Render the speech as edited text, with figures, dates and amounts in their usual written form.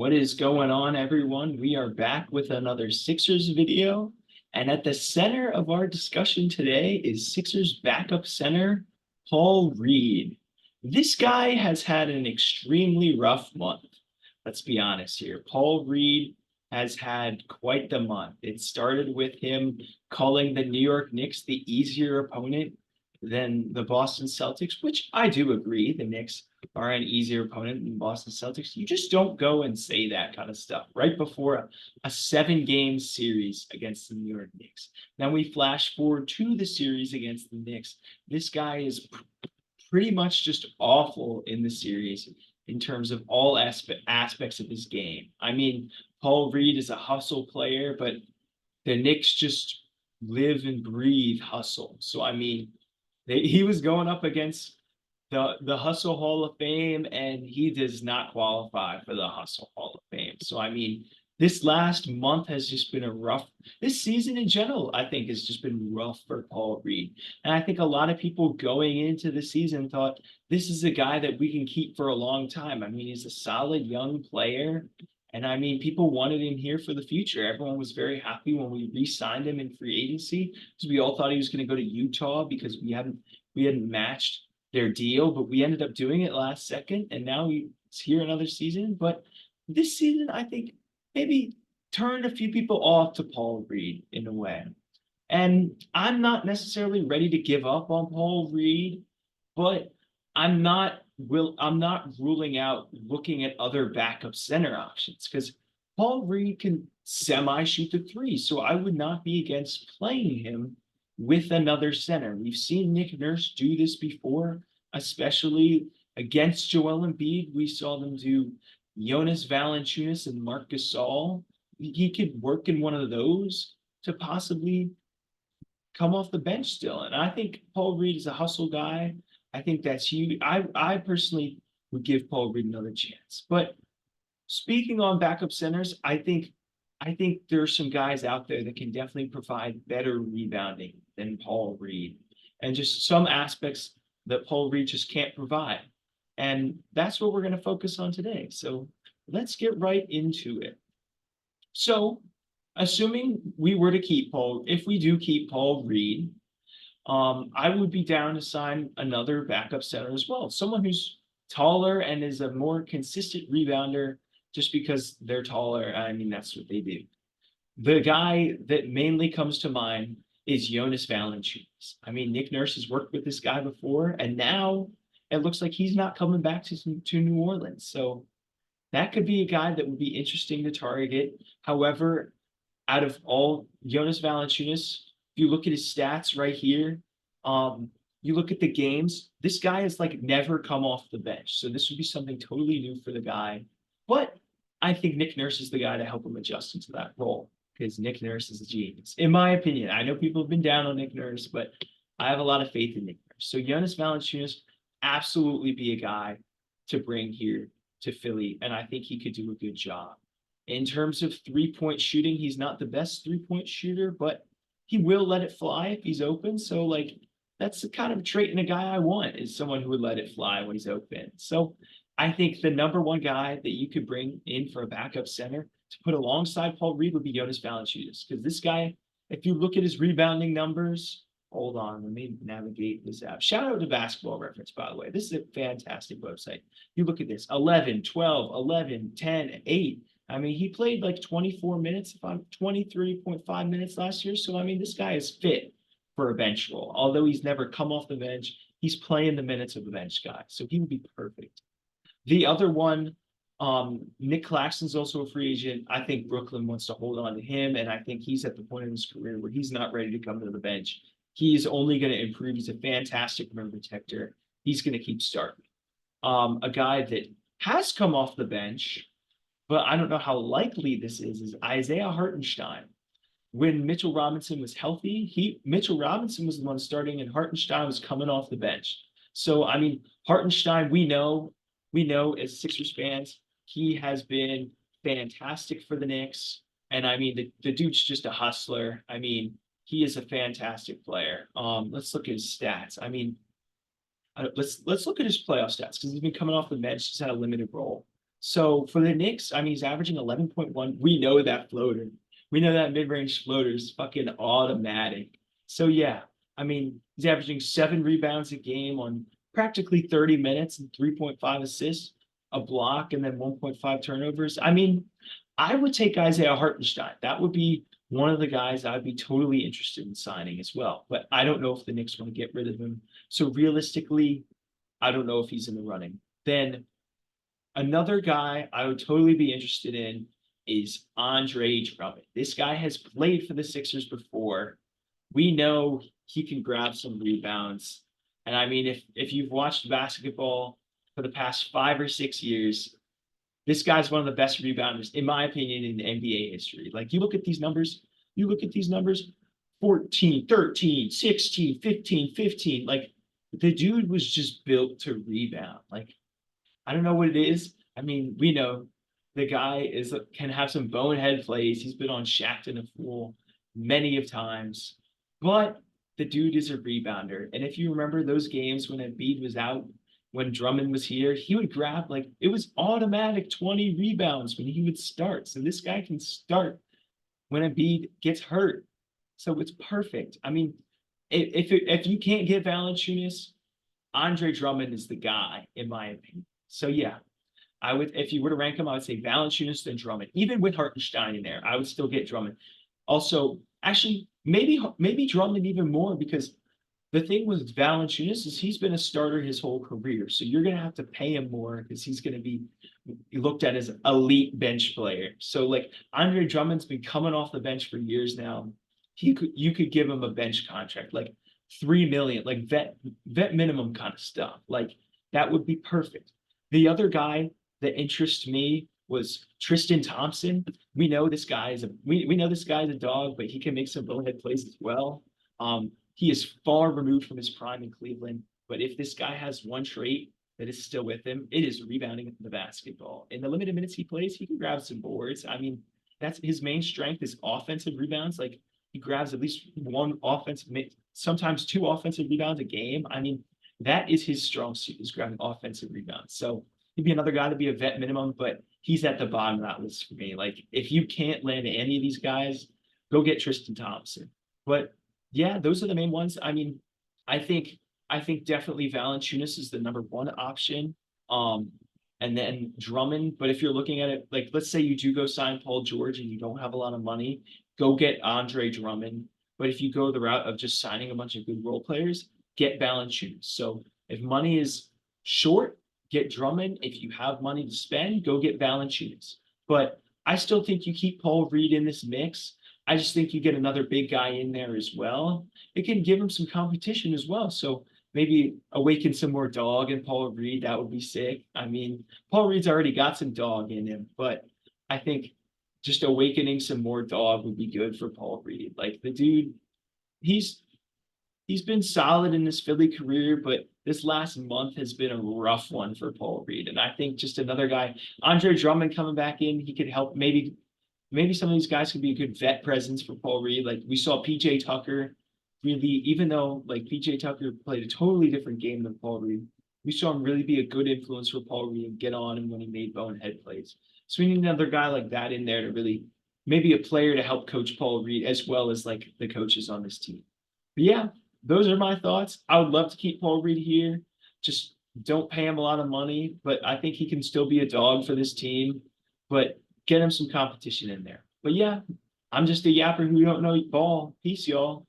What is going on, everyone? We are back with another Sixers video. And at the center of our discussion today is Sixers backup center, Paul Reed. This guy has had an extremely rough month. Let's be honest here. Paul Reed has had quite the month. It started with him calling the New York Knicks the easier opponent than the Boston Celtics, which I do agree. The Knicks are an easier opponent than Boston Celtics. You just don't go and say that kind of stuff right before a 7 game series against the New York Knicks. Now we flash forward to the series against the Knicks. This guy is pretty much just awful in the series in terms of all aspects of his game. I mean, Paul Reed is a hustle player, but the Knicks just live and breathe hustle. So I mean, he was going up against the Hustle Hall of Fame, and he does not qualify for the Hustle Hall of Fame. So I mean, this last month has just been a rough. This season in general, I think, has just been rough for Paul Reed, and I think a lot of people going into the season thought this is a guy that we can keep for a long time. I mean, he's a solid young player. And I mean, people wanted him here for the future. Everyone was very happy when we re-signed him in free agency because we all thought he was going to go to Utah because we hadn't matched their deal, but we ended up doing it last second, and now he's here another season. But this season, I think maybe turned a few people off to Paul Reed in a way. And I'm not necessarily ready to give up on Paul Reed, but I'm not ruling out looking at other backup center options because Paul Reed can semi shoot the three. So I would not be against playing him with another center. We've seen Nick Nurse do this before, especially against Joel Embiid. We saw them do Jonas Valanciunas and Marc Gasol. He could work in one of those to possibly come off the bench still. And I think Paul Reed is a hustle guy. I think that's huge. I personally would give Paul Reed another chance. But speaking on backup centers, I think there are some guys out there that can definitely provide better rebounding than Paul Reed, and just some aspects that Paul Reed just can't provide. And that's what we're going to focus on today. So let's get right into it. So, assuming we were to keep Paul, if we do keep Paul Reed, I would be down to sign another backup center as well, someone who's taller and is a more consistent rebounder just because they're taller. I mean, that's what they do. The guy that mainly comes to mind is Jonas Valanciunas. I mean, Nick Nurse has worked with this guy before, and now it looks like he's not coming back to New Orleans. So that could be a guy that would be interesting to target. However, out of all Jonas Valanciunas, if you look at his stats right here, you look at the games, this guy has like never come off the bench. So this would be something totally new for the guy. But I think Nick Nurse is the guy to help him adjust into that role because Nick Nurse is a genius, in my opinion. I know people have been down on Nick Nurse, but I have a lot of faith in Nick Nurse. So Jonas Valanciunas absolutely be a guy to bring here to Philly, and I think he could do a good job. In terms of 3-point shooting, he's not the best 3-point shooter, but he will let it fly if he's open. So like that's the kind of trait in a guy I want, is someone who would let it fly when he's open. So I think the number one guy that you could bring in for a backup center to put alongside Paul Reed would be Jonas Valanciunas. Because this guy, if you look at his rebounding numbers, hold on, let me navigate this out. Shout out to Basketball Reference, by the way. This is a fantastic website. You look at this, 11, 12, 11, 10, 8. I mean, he played like 24 minutes, if I'm 23.5 minutes last year. So, I mean, this guy is fit for a bench role. Although he's never come off the bench, he's playing the minutes of a bench guy. So he would be perfect. The other one, Nick Claxton's also a free agent. I think Brooklyn wants to hold on to him, and I think he's at the point in his career where he's not ready to come to the bench. He's only going to improve. He's a fantastic rim protector. He's going to keep starting. A guy that has come off the bench, but I don't know how likely this is Isaiah Hartenstein. When Mitchell Robinson was healthy, Mitchell Robinson was the one starting, and Hartenstein was coming off the bench. So I mean, Hartenstein, we know as Sixers fans, he has been fantastic for the Knicks. And I mean, the dude's just a hustler. I mean, he is a fantastic player. Let's look at his stats. I mean, let's look at his playoff stats because he's been coming off the bench. He's had a limited role. So for the Knicks, I mean, he's averaging 11.1. We know that floater. We know that mid-range floater is fucking automatic. So yeah, I mean, he's averaging 7 rebounds a game on practically 30 minutes and 3.5 assists, a block, and then 1.5 turnovers. I mean, I would take Isaiah Hartenstein. That would be one of the guys I'd be totally interested in signing as well. But I don't know if the Knicks want to get rid of him. So realistically, I don't know if he's in the running. Then another guy I would totally be interested in is Andre Drummond. This guy has played for the Sixers before. We know he can grab some rebounds. And I mean, if you've watched basketball for the past 5 or 6 years, this guy's one of the best rebounders, in my opinion, in NBA history. Like you look at these numbers, 14, 13, 16, 15, 15. Like the dude was just built to rebound. Like I don't know what it is. I mean, we know the guy is can have some bonehead plays. He's been on Shaq and a Fool many of times, but the dude is a rebounder. And if you remember those games when Embiid was out, when Drummond was here, he would grab like it was automatic 20 rebounds when he would start. So this guy can start when Embiid gets hurt. So it's perfect. I mean, if you can't get Valanciunas, Andre Drummond is the guy, in my opinion. So yeah, I would if you were to rank them, I would say Valanciunas then Drummond. Even with Hartenstein in there, I would still get Drummond. Also, actually, maybe Drummond even more because the thing with Valanciunas is he's been a starter his whole career. So you're gonna have to pay him more because he's gonna be looked at as an elite bench player. So like Andre Drummond's been coming off the bench for years now. You could give him a bench contract like 3 million, like vet minimum kind of stuff. Like that would be perfect. The other guy that interests me was Tristan Thompson. We know this guy is a dog, but he can make some bonehead plays as well. He is far removed from his prime in Cleveland, but if this guy has one trait that is still with him, it is rebounding the basketball. In the limited minutes he plays, he can grab some boards. I mean, that's his main strength is offensive rebounds. Like he grabs at least one offensive, sometimes two offensive rebounds a game. I mean, that is his strong suit is grabbing offensive rebounds. So he'd be another guy to be a vet minimum, but he's at the bottom of that list for me. Like if you can't land any of these guys, go get Tristan Thompson. But yeah, those are the main ones. I mean, I think I think definitely Valanciunas is the number one option. Um, and then Drummond. But if you're looking at it, like let's say you do go sign Paul George and you don't have a lot of money, go get Andre Drummond. But if you go the route of just signing a bunch of good role players, get Valanciunas. So if money is short, get Drummond. If you have money to spend, go get Valanciunas. But I still think you keep Paul Reed in this mix. I just think you get another big guy in there as well. It can give him some competition as well. So maybe awaken some more dog in Paul Reed. That would be sick. I mean, Paul Reed's already got some dog in him, but I think just awakening some more dog would be good for Paul Reed. Like the dude, he's he's been solid in his Philly career, but this last month has been a rough one for Paul Reed. And I think just another guy, Andre Drummond coming back in, he could help. Maybe some of these guys could be a good vet presence for Paul Reed. Like we saw PJ Tucker really, even though like PJ Tucker played a totally different game than Paul Reed, we saw him really be a good influence for Paul Reed and get on him when he made bonehead plays. So we need another guy like that in there to really maybe a player to help coach Paul Reed as well as like the coaches on this team. But yeah, those are my thoughts. I would love to keep Paul Reed here. Just don't pay him a lot of money, but I think he can still be a dog for this team. But get him some competition in there. But yeah, I'm just a yapper who don't know ball. Peace, y'all.